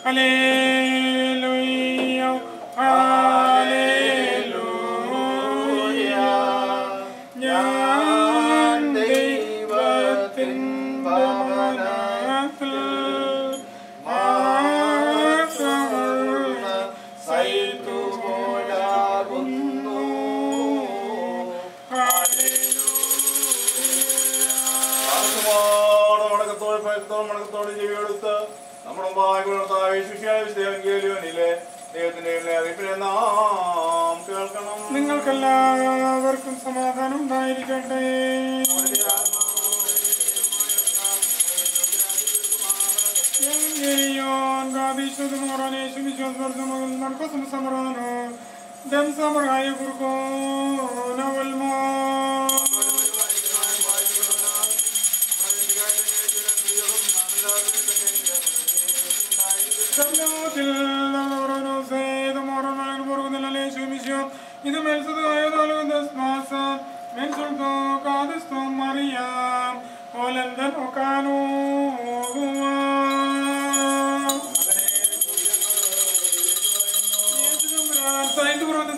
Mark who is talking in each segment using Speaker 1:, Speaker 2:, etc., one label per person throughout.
Speaker 1: Hallelujah hallelujah. ഞാൻ ദൈവത്തിൻ ഭവനത്തിൽ മാത്രമുള്ള സൈതുപോലാകുന്നു.
Speaker 2: മണക്കത്തോട് ചെവിയെടുത്ത് നമ്മുടെ വിശുദ്ധിയിലെ ദൈവത്തിന്റെ അറിയിപ്പിനെ നാം കേൾക്കണം.
Speaker 1: നിങ്ങൾക്കെല്ലാവർക്കും സമാധാനം ഉണ്ടായിരിക്കട്ടെ. ഇത് മറിയാം ഓലന്തൻ ഒക്കാനോ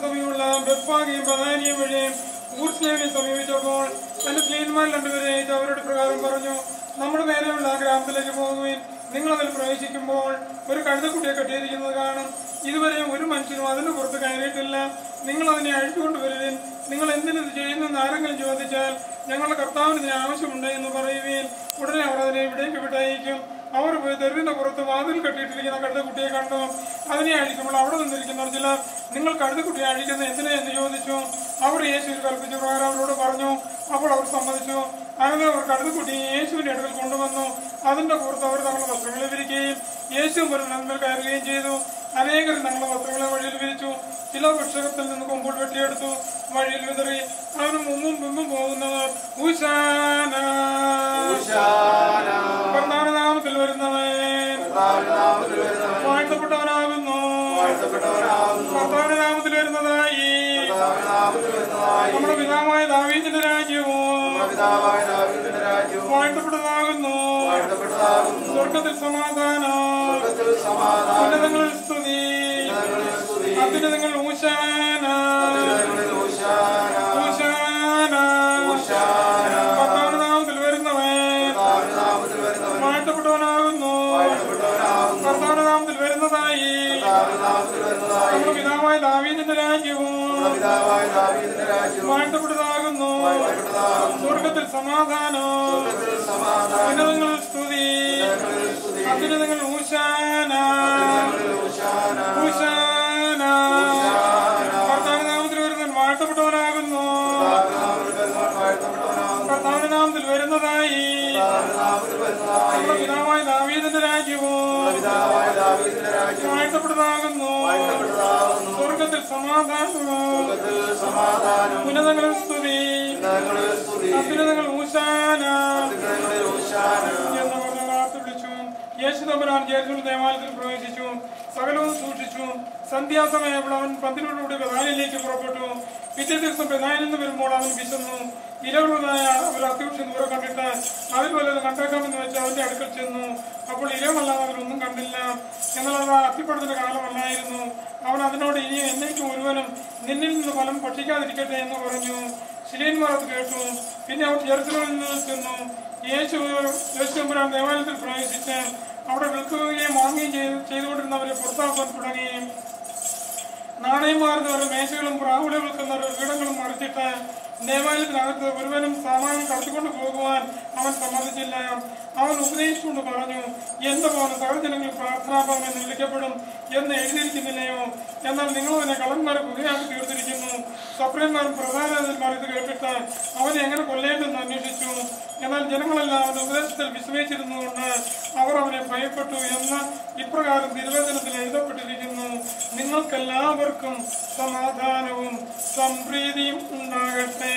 Speaker 1: സമയമുള്ള ബെപ്പാകയും പ്രധാനിയും വഴിയും ഊർസ്ലേവിനെ സമീപിച്ചപ്പോൾ തന്റെ സ്ലീന്മാർ രണ്ടുപേരെ അവരുടെ പ്രകാരം പറഞ്ഞു, നമ്മുടെ നേരെയുള്ള ആ ഗ്രാമത്തിലേക്ക് പോകുകയും നിങ്ങൾ അതിൽ പ്രവേശിക്കുമ്പോൾ ഒരു കഴുതക്കുട്ടിയെ കെട്ടിയിരിക്കുന്നത് കാണും. ഇതുവരെ ഒരു മനുഷ്യനും അതിന് പുറത്ത് കയറിയിട്ടില്ല. നിങ്ങൾ അതിനെ അഴിച്ചുകൊണ്ടുവരുവിൻ. നിങ്ങൾ എന്തിനത് ചെയ്യുന്നെന്ന് ആരെങ്കിലും ചോദിച്ചാൽ ഞങ്ങളുടെ കർത്താവിന് ഇതിന് ആവശ്യമുണ്ട് എന്ന് പറയുകയും ഉടനെ അവർ അതിനെ ഇവിടേക്ക് വിട്ടയക്കും. അവർ പോയി തെരുവിന്റെ പുറത്ത് വാതിൽ കെട്ടിയിട്ടിരിക്കുന്ന കഴുതക്കുട്ടിയെ കണ്ടു. അതിനെ അഴിക്കുമ്പോൾ അവിടെ നിന്നിരിക്കുന്നവർ ചിലർ നിങ്ങൾ കഴുതക്കുട്ടിയെ അഴിക്കുന്നത് എന്തിനാ എന്ന് ചോദിച്ചു. അവർ യേശുവിൽ കൽപ്പിച്ച പ്രകാരം അവരോട് പറഞ്ഞു. അപ്പോൾ അവർ സമ്മതിച്ചു. അങ്ങനെ അവർ കഴുതക്കുട്ടിയെ യേശുവിന്റെ അടുക്കൽ കൊണ്ടുവന്നു. അതിന്റെ പുറത്ത് അവർ തങ്ങളുടെ വസ്ത്രങ്ങളെ വിരിക്കുകയും യേശു പോലും നന്മൽ കയറുകയും ചെയ്തു. അനേകർ തങ്ങളുടെ വസ്ത്രങ്ങളെ വഴിയിൽ വിരിച്ചു. ചില വൃക്ഷത്തിൽ നിന്ന് കൊമ്പുകൾ വെട്ടിയെടുത്തു വഴിയിൽ വിതറി. അവന് മുമ്പും പിമ്പും പോകുന്നവർ ഊശാന നാമത്തിൽ വരുന്നവൻ വാഴ്ത്തപ്പെട്ടവനാകുന്നു, കർത്താവിന്റെ നാമത്തിൽ വരുന്നതായി നമ്മുടെ പിതാവായ ദാവീദിന്റെ രാജ്യവും വാഴ്ത്തപ്പെട്ടതാകുന്നു. സ്വർഗത്തിൽ സമാധാനം, ഉന്നതങ്ങളിൽ സ്തുതി, അത്യുന്നതങ്ങൾ ഊശാന ഊശാന. കർത്താവിന്റെ നാമത്തിൽ വരുന്നവൻ വാഴ്ത്തപ്പെട്ടവനാകുന്നു, കർത്താവിന്റെ നാമത്തിൽ വരുന്നതായി നമ്മുടെ പിതാവായ ദാവീദിന്റെ രാജ്യവും വാഴ്ത്തപ്പെട്ടതാകുന്നു. സ്വർഗത്തിൽ സമാധാനം, ഉന്നതങ്ങളിൽ സ്തുതി, അത്യുന്നതങ്ങൾ ഊശാന ഊശാന. കർത്താവിന്റെ നാമത്തിൽ വരുന്നവൻ വാഴ്ത്തപ്പെട്ടവനാകുന്നു, കർത്താവിന്റെ നാമത്തിൽ വരുന്നതായി നമ്മുടെ പിതാവായ ദാവീദിന്റെ രാജ്യവും വാഴ്ത്തപ്പെട്ടതാകുന്നു. സ്വർഗത്തിൽ സമാധാനവും ഉന്നതങ്ങളിൽ സ്തുതി, അത്യുന്നതങ്ങൾ ഊശാന എന്ന് പറഞ്ഞ വാർത്ത വിളിച്ചു. യേശു തമ്പുരാൻ ജെറുസലേം ദേവാലയത്തിൽ പ്രവേശിച്ചു. സകലവും സൂക്ഷിച്ചു. സന്ധ്യാസമയപ്പോൾ അവൻ പന്തിനോടുകൂടി ബഥാനിലേക്ക് പുറപ്പെട്ടു. പിറ്റേ ദിവസം ബഥാനിൽ നിന്ന് വരുമ്പോൾ അവൻ വിശന്നു. ഇലകളുള്ളതായ ഒരു അത്യാവശ്യം ദൂരം കണ്ടിട്ട് അതിൽ വല്ലതും കണ്ടേക്കാമെന്ന് വെച്ച് അവന്റെ അടുക്കൽ ചെന്നു. അപ്പോൾ ഇലമല്ലാതെ അവനൊന്നും കണ്ടില്ല. എന്നാൽ അത് അത്തിപ്പഴത്തിന്റെ കാലമല്ലായിരുന്നു. അവൻ അതിനോട് ഇനി എന്നേക്കും ഒരുവനും നിന്നിൽ നിന്ന് ഫലം ഭക്ഷിക്കാതിരിക്കട്ടെ എന്ന് പറഞ്ഞു. ശിഷ്യന്മാർ അത് കേട്ടു. പിന്നെ അവർ ജെറുസലേമിൽ നിന്ന് ചെന്നു. യേശു തമ്പുരാൻ ദേവാലയത്തിൽ പ്രവേശിച്ച് അവിടെ വിൽക്കുകയും വാങ്ങുകയും ചെയ്തുകൊണ്ടിരുന്നവരെ പുറത്താക്കാൻ തുടങ്ങി. നാണയം മാറുന്നവരും മേശകളും പ്രാവുളി വിൽക്കുന്നവരും വീടങ്ങളും മറിച്ചിട്ട് ദേവാലയത്തിനകത്ത് ഒരുവനും സാമാനം കടത്തിക്കൊണ്ട് പോകുവാൻ അവൻ സമ്മതിച്ചില്ല. അവൻ ഉപദേശിച്ചുകൊണ്ട് പറഞ്ഞു, എന്റെ പോലെ സകലജനങ്ങൾ പ്രാർത്ഥനാഭവൻ എന്ന് വിളിക്കപ്പെടും എന്ന് എഴുതിയിരിക്കുന്നില്ലയോ? എന്നാൽ നിങ്ങൾ അതിനെ കള്ളന്മാരെ പുതിയാക്കി തീർത്തിരിക്കുന്നു. സപ്രന്മാരും പ്രധാനമാർ ഇത് കേട്ടിട്ട് അവനെ എങ്ങനെ കൊല്ലേണ്ടെന്ന് അന്വേഷിച്ചു. എന്നാൽ ജനങ്ങളെല്ലാം അവന്റെ ഉപദേശത്തിൽ വിസ്മയിച്ചിരുന്നുകൊണ്ട് അവർ അവനെ ഭയപ്പെട്ടു എന്ന് ഇപ്രകാരം തിരുവചനത്തിൽ എഴുതപ്പെട്ടിരിക്കുന്നു. നിങ്ങൾക്കെല്ലാവർക്കും സമാധാനവും സംപ്രീതിയും ഉണ്ടാകട്ടെ.